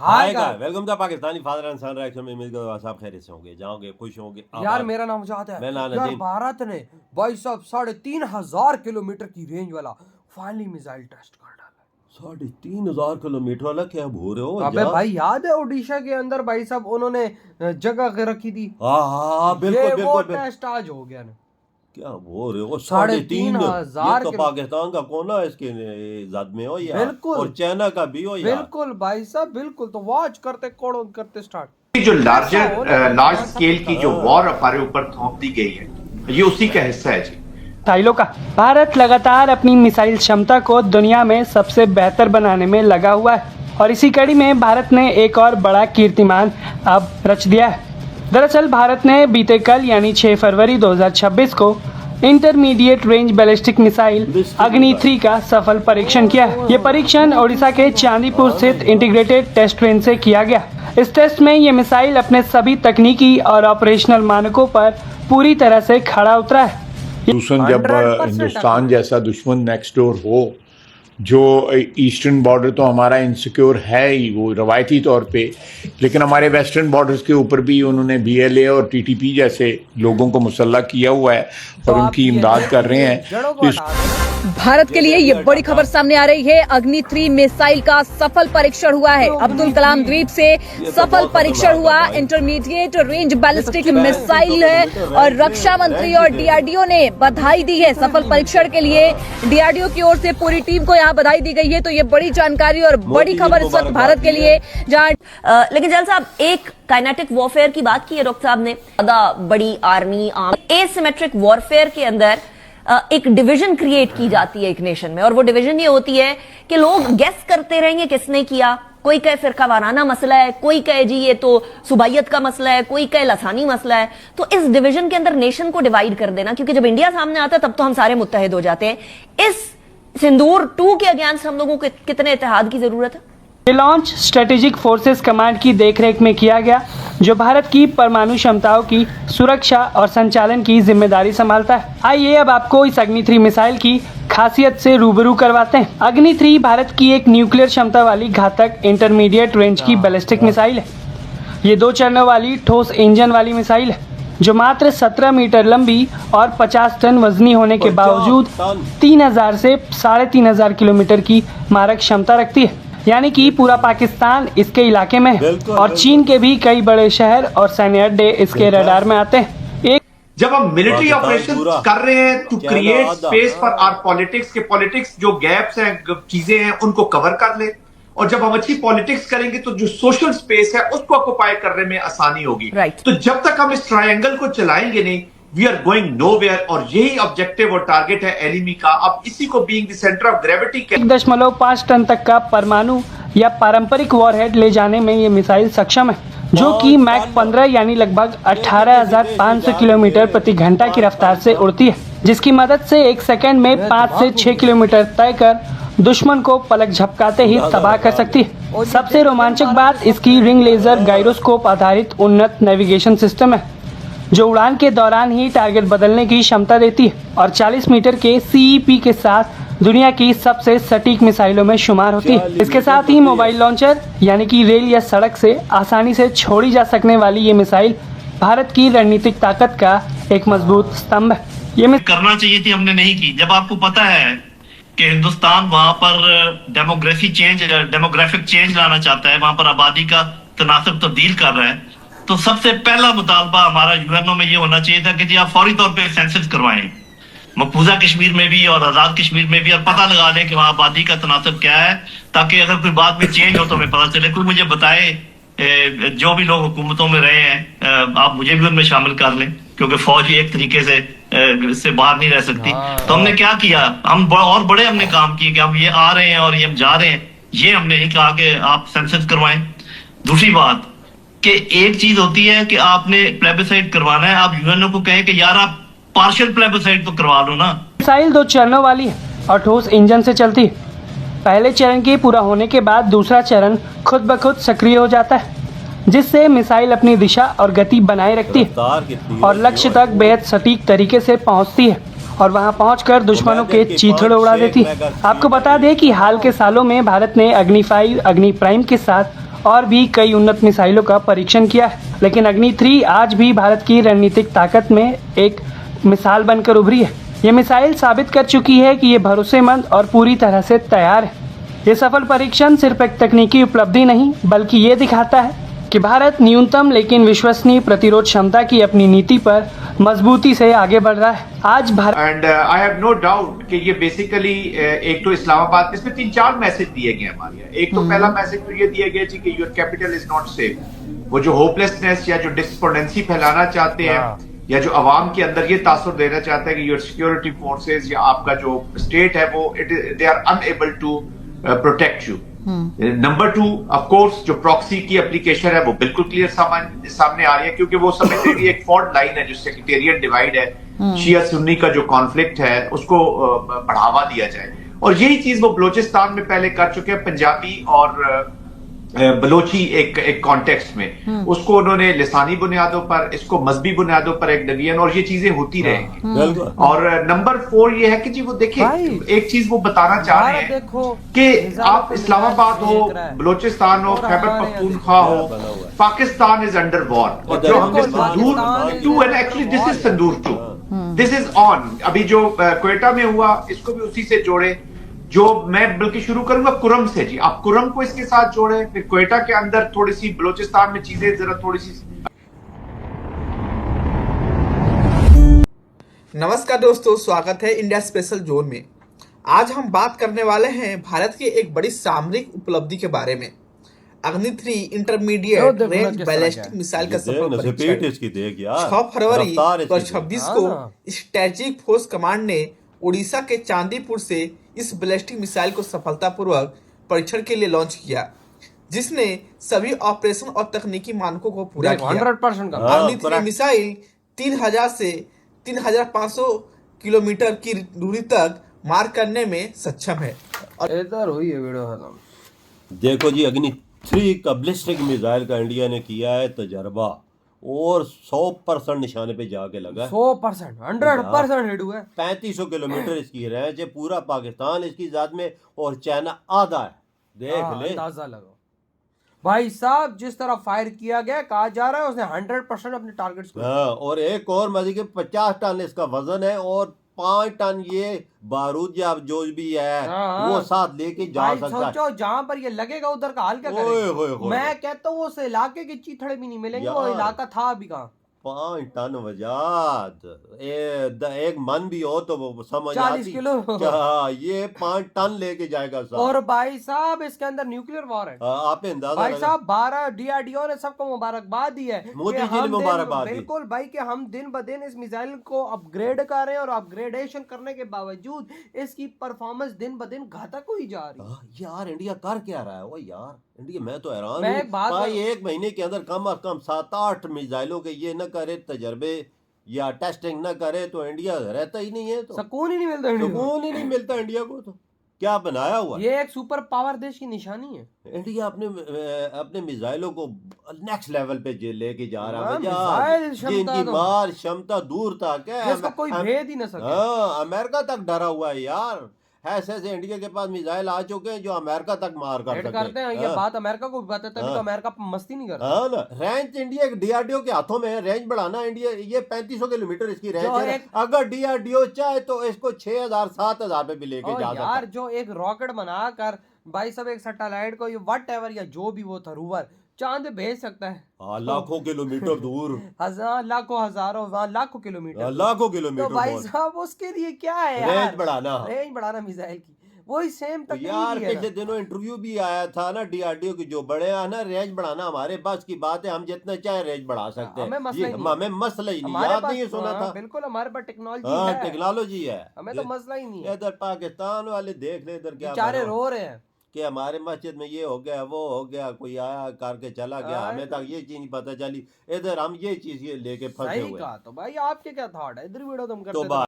Hi guys, welcome to Pakistani father and son reaction में। उम्मीद करता हूं आप खैरियत से होंगे, जाओगे, खुश होंगे। यार मेरा नाम मुजाहिद है। यार भारत ने भाई साहब 3,500 किलोमीटर की रेंज वाला फाइनली मिसाइल टेस्ट कर डाला। 3,500 किलोमीटर वाला क्या बोल रहे हो? अबे भाई याद है ओडिशा के अंदर भाई साहब उन्होंने जगह रखी थी। हाँ बिल्कुल वो टेस्ट आज हो गया ना। क्या बोल रहे हो? 3,500 तो पाकिस्तान का कोना इसके जद में हो यार, बिल्कुल, और चाइना का भी हो यार। बिल्कुल भाई साहब बिल्कुल। तो वॉच करते स्टार्ट। जो लार्ज स्केल की जो वॉर हमारे ऊपर थोप दी गई है, ये उसी का हिस्सा है जी। मिसाइलों का भारत लगातार अपनी मिसाइल क्षमता को दुनिया में सबसे बेहतर बनाने में लगा हुआ है और इसी कड़ी में भारत ने एक और बड़ा कीर्तिमान अब रच दिया है। दरअसल भारत ने बीते कल यानी 6 फरवरी 2026 को इंटरमीडिएट रेंज बैलिस्टिक मिसाइल अग्नि 3 का सफल परीक्षण किया है। ये परीक्षण ओडिशा के चांदीपुर स्थित इंटीग्रेटेड टेस्ट रेंज से किया गया। इस टेस्ट में ये मिसाइल अपने सभी तकनीकी और ऑपरेशनल मानकों पर पूरी तरह से खड़ा उतरा है। जब हिंदुस्तान जैसा दुश्मन नेक्स्ट डोर हो, जो ईस्टर्न बॉर्डर तो हमारा इनसिक्योर है ही वो रवायती तौर पे, लेकिन हमारे वेस्टर्न बॉर्डर्स के ऊपर भी उन्होंने BLA और TTP जैसे लोगों को मुसल्लह किया हुआ है और उनकी इमदाद कर रहे हैं। भारत के लिए ये बड़ी खबर सामने आ रही है। अग्नि 3 मिसाइल का सफल परीक्षण हुआ है। अब्दुल कलाम द्वीप से सफल परीक्षण हुआ। इंटरमीडिएट रेंज बैलिस्टिक मिसाइल है और रक्षा मंत्री और DRDO ने बधाई दी है सफल परीक्षण के लिए। DRDO की ओर से पूरी टीम को यहाँ बधाई दी गई है। तो ये बड़ी जानकारी और बड़ी खबर इस वक्त भारत के लिए। जहाँ लेकिन जल साहब, एक काइनेटिक वॉरफेयर की बात की है डॉक्टर साहब ने। ज्यादा बड़ी आर्मी एसिमेट्रिक वॉरफेयर के अंदर एक डिवीजन क्रिएट की जाती है एक नेशन में, और वो डिवीजन ये होती है कि लोग गेस करते रहेंगे किसने किया। कोई कहे फिरका वाराना मसला है, कोई कहे जी ये तो सुबाइयत का मसला है, कोई कहे लसानी मसला है। तो इस डिवीजन के अंदर नेशन को डिवाइड कर देना, क्योंकि जब इंडिया सामने आता है तब तो हम सारे मुत्तहिद हो जाते हैं। इस सिंदूर 2 के अगेंस्ट हम लोगों को कितने इत्तेहाद की जरूरत है? ये लॉन्च स्ट्रेटेजिक फोर्सेस कमांड की देखरेख में किया गया, जो भारत की परमाणु क्षमताओं की सुरक्षा और संचालन की जिम्मेदारी संभालता है। आइए अब आपको इस अग्नि 3 मिसाइल की खासियत से रूबरू करवाते हैं। अग्नि 3 भारत की एक न्यूक्लियर क्षमता वाली घातक इंटरमीडिएट रेंज की बैलिस्टिक मिसाइल है। ये 2 चरणों वाली ठोस इंजन वाली मिसाइल है, जो मात्र 17 मीटर लंबी और 50 टन वजनी होने के बावजूद 3,000 से 3,500 किलोमीटर की मारक क्षमता रखती है। यानी कि पूरा पाकिस्तान इसके इलाके में है और चीन के भी कई बड़े शहर और सैन्य अड्डे इसके रडार में आते हैं। जब हम मिलिट्री ऑपरेशन कर रहे हैं to create space for our politics, के पॉलिटिक्स जो गैप्स हैं, चीजें हैं, उनको कवर कर ले। और जब हम अच्छी पॉलिटिक्स करेंगे तो जो सोशल स्पेस है उसको ऑक्युपाई करने में आसानी होगी। तो जब तक हम इस ट्रायंगल को चलाएंगे नहीं, वी आर गोइंग नोवेयर। और यही ऑब्जेक्टिव और टारगेट है एनिमी का। अब इसी को being the centre of gravity 1.5 ton तक का परमाणु या पारंपरिक वॉरहेड ले जाने में ये मिसाइल सक्षम है, जो कि मैक 15 यानी लगभग 18,500 किलोमीटर प्रति घंटा की रफ्तार से उड़ती है, जिसकी मदद से 1 सेकंड में 5 से 6 किलोमीटर तय कर दुश्मन को पलक झपकाते ही तबाह कर सकती है। सबसे रोमांचक बात इसकी रिंग लेजर गायरोस्कोप आधारित उन्नत नेविगेशन सिस्टम है, जो उड़ान के दौरान ही टारगेट बदलने की क्षमता देती है और 40 मीटर के CEP के साथ दुनिया की सबसे सटीक मिसाइलों में शुमार होती है। इसके साथ ही मोबाइल लॉन्चर यानी कि रेल या सड़क से आसानी से छोड़ी जा सकने वाली ये मिसाइल भारत की रणनीतिक ताकत का एक मजबूत स्तंभ है। ये करना चाहिए थी, हमने नहीं की। जब आपको पता है कि हिंदुस्तान वहां पर डेमोग्राफिक चेंज लाना चाहता है, वहां पर आबादी का तनासब तब्दील कर रहा है, तो सबसे पहला मुतालबा हमारा UNO में ये होना चाहिए था कि जी आप फौरी तौर पे सेंसस करवाएं, मकबूजा कश्मीर में भी और आजाद कश्मीर में भी, और पता लगा लें कि वहाँ आबादी का तनासब क्या है, ताकि अगर कोई बाद में चेंज हो तो हमें पता चले। कोई मुझे बताए, जो भी लोग हुकूमतों में रहे हैं, आप मुझे भी उनमें शामिल कर लें, क्योंकि फौज एक तरीके से इससे बाहर नहीं रह सकती। तो हमने क्या किया, हम और बड़े हमने काम किए कि हम ये आ रहे हैं और ये हम जा रहे हैं। ये हमने नहीं कहा कि आप सेंसस करवाएं। दूसरी बात कि एक चीज होती है कि आपने प्लेबिसाइड करवाना है, आप UNO को कहें कि यार आप पार्शियल प्लेबिसाइड तो करवा लो ना। मिसाइल 2 चरणों वाली है और ठोस इंजन से चलती है। पहले चरण के पूरा होने के बाद दूसरा चरण खुद ब खुद सक्रिय हो जाता है, जिससे मिसाइल अपनी दिशा और गति बनाए रखती है और लक्ष्य तक बेहद सटीक तरीके से पहुंचती है और वहां पहुंचकर दुश्मनों के चीथड़े उड़ा देती है। आपको बता दें कि हाल के सालों में भारत ने अग्नि 5, अग्नि प्राइम के साथ और भी कई उन्नत मिसाइलों का परीक्षण किया है, लेकिन अग्नि 3 आज भी भारत की रणनीतिक ताकत में एक मिसाल बनकर उभरी है। ये मिसाइल साबित कर चुकी है कि ये भरोसेमंद और पूरी तरह से तैयार है। ये सफल परीक्षण सिर्फ एक तकनीकी उपलब्धि नहीं, बल्कि ये दिखाता है कि भारत न्यूनतम लेकिन विश्वसनीय प्रतिरोध क्षमता की अपनी नीति पर मजबूती से आगे बढ़ रहा है। आज Bharat and I have no doubt कि ये बेसिकली एक तो इस्लामाबाद इसमें 3-4 मैसेज दिए गए हमारे यहाँ। एक तो पहला मैसेज तो ये दिया गया जी कि your capital is not safe. वो जो होपलेसनेस या जो डिस्पोंडेंसी फैलाना चाहते हैं या जो अवाम के अंदर ये तासुर देना चाहता है कि योर सिक्योरिटी फोर्सेज या आपका जो स्टेट है वो they are unable to protect you. Number 2 of course जो प्रॉक्सी की एप्लीकेशन है वो बिल्कुल क्लियर सामने आ रही है, क्योंकि वो समझते हैं एक फॉल्ट लाइन है जो सेक्रेटेरियन डिवाइड है, शिया सुन्नी का जो कॉन्फ्लिक्ट है उसको बढ़ावा दिया जाए। और यही चीज वो बलोचिस्तान में पहले कर चुके हैं, पंजाबी और बलोची एक कॉन्टेक्स्ट में। उसको उन्होंने लिसानी बुनियादों पर, इसको मजहबी बुनियादों पर एक डिवीजन, और ये चीजें होती रहेंगी। और नंबर 4 ये है कि जी वो देखिए एक चीज वो बताना चाह रहे हैं कि आप इस्लामाबाद हो, बलोचिस्तान हो, खैबर पख्तूनख्वा हो, पाकिस्तान इज अंडर वॉर। और जो हमने संदूर 2 and actually this is संदूर 2, this is on. अभी जो क्वेटा में हुआ इसको भी उसी से जोड़े, जो मैं बल्कि शुरू करूंगा कुरम से जी। आप कुरम को इसके साथ जोड़े, फिर क्वेटा के अंदर थोड़ी सी बलोचिस्तान में चीजें जरा थोड़ी सी। नमस्कार दोस्तों, स्वागत है इंडिया स्पेशल जोन में। आज हम बात करने वाले हैं भारत की एक बड़ी सामरिक उपलब्धि के बारे में। अग्नि 3 इंटरमीडिएट रेंज बैलिस्टिक मिसाइल का सफल परीक्षण 6 फरवरी 2026 को स्ट्रेटेजिक फोर्स कमांड ने उड़ीसा के चांदीपुर से इस बैलिस्टिक मिसाइल को सफलतापूर्वक परीक्षण के लिए लॉन्च किया, जिसने सभी ऑपरेशन और तकनीकी मानकों को पूरा किया। 100% अग्नि 3 मिसाइल 3000 से 3500 किलोमीटर की दूरी तक मार करने में सक्षम है। और इधर हुई है वीडियो खत्म। देखो जी, अग्नि 3 का बैलिस्टिक मिसाइल का इंडिया ने किया है तजर्बा और 100% निशाने पे जाके लगा। 100% 100% हिट हुआ है। 3500 किलोमीटर इसकी रेंज है, पूरा पाकिस्तान इसकी जात में और चाइना आधा है। देख ले, अंदाजा लगाओ भाई साहब, जिस तरह फायर किया गया, कहा जा रहा है उसने 100% अपने टारगेट्स को। हाँ, और एक और मजे के 50 टन इसका वजन है और 5 टन ये बारूद या जो भी है वो साथ लेके जा सकता है। सोचो जहाँ पर ये लगेगा उधर का हाल क्या करेगा। मैं कहता हूँ उस इलाके के चीथड़े भी नहीं मिलेंगे, वो इलाका था अभी कहाँ। 5 टन वजाद, एक मन भी हो तो वो समझ 40 किलो क्या ये 5 टन लेके जाएगा साहब। और भाई साहब इसके अंदर न्यूक्लियर वॉर है। आपने अंदाजा भाई साहब 12 DRDO ने सबको मुबारकबाद दी है, बिल्कुल भाई कि हम दिन ब दिन इस मिसाइल को अपग्रेड कर रहे हैं, और अपग्रेडेशन करने के बावजूद इसकी परफॉर्मेंस दिन ब दिन घातक हुई जा रही है। यार इंडिया कर क्या रहा है वो यार, इंडिया मैं तो हैरान हूँ भाई। 1 महीने के अंदर कम से कम 7-8 मिसाइलों के ये न करे तजर्बे या टेस्टिंग न करे तो इंडिया रहता ही नहीं है। तो सुकून ही नहीं मिलता, सुकून ही नहीं मिलता इंडिया को। तो क्या बनाया हुआ, ये एक सुपर पावर देश की निशानी है। इंडिया अपने मिसाइलों को नेक्स्ट लेवल पे लेके जा रहा है। जिनकी मार क्षमता दूर तक है, जिसको कोई भेद ही न सके। हाँ, अमेरिका तक डरा हुआ है यार। ऐसे इंडिया के पास मिसाइल आ चुके हैं जो अमेरिका तक मार करते हैं। ये बात अमेरिका को भी बताते हैं, तो अमेरिका मस्ती नहीं करता। हाँ ना, रेंज इंडिया DRDO के हाथों में है, रेंज बढ़ाना इंडिया। ये 3500 किलोमीटर इसकी रेंज है। अगर DRDO चाहे तो इसको 6000-7000 पे भी लेके जा सकता है। यार जो एक रॉकेट बनाकर भाई सब एक सैटेलाइट को वट एवर या जो भी वो था रूवर चांद भेज सकता है। लाखों किलोमीटर दूर, लाखों हजारों लाखों किलोमीटर, तो भाई साहब उसके लिए क्या है यार, रेंज बढ़ाना मिसाइल की वही सेम तक यार। पिछले दिनों इंटरव्यू भी आया था ना DRDO की, जो बड़े हैं ना, रेंज बढ़ाना हमारे पास की बात है, हम जितना चाहे रेंज बढ़ा सकते हैं। हमें मसला ही नहीं, याद नहीं सुना था। बिल्कुल हमारे पास टेक्नोलॉजी है, हमें तो मसला ही नहीं है। इधर पाकिस्तान वाले देख ले, इधर क्या बेचारे रो रहे हैं कि हमारे मस्जिद में ये हो गया वो हो गया, कोई आया करके चला गया, हमें तक ये चीज नहीं पता चली। इधर हम ये चीज लेके फंसे हुए। तो भाई आपके क्या थॉट है, इधर वीडियो तुम करते तो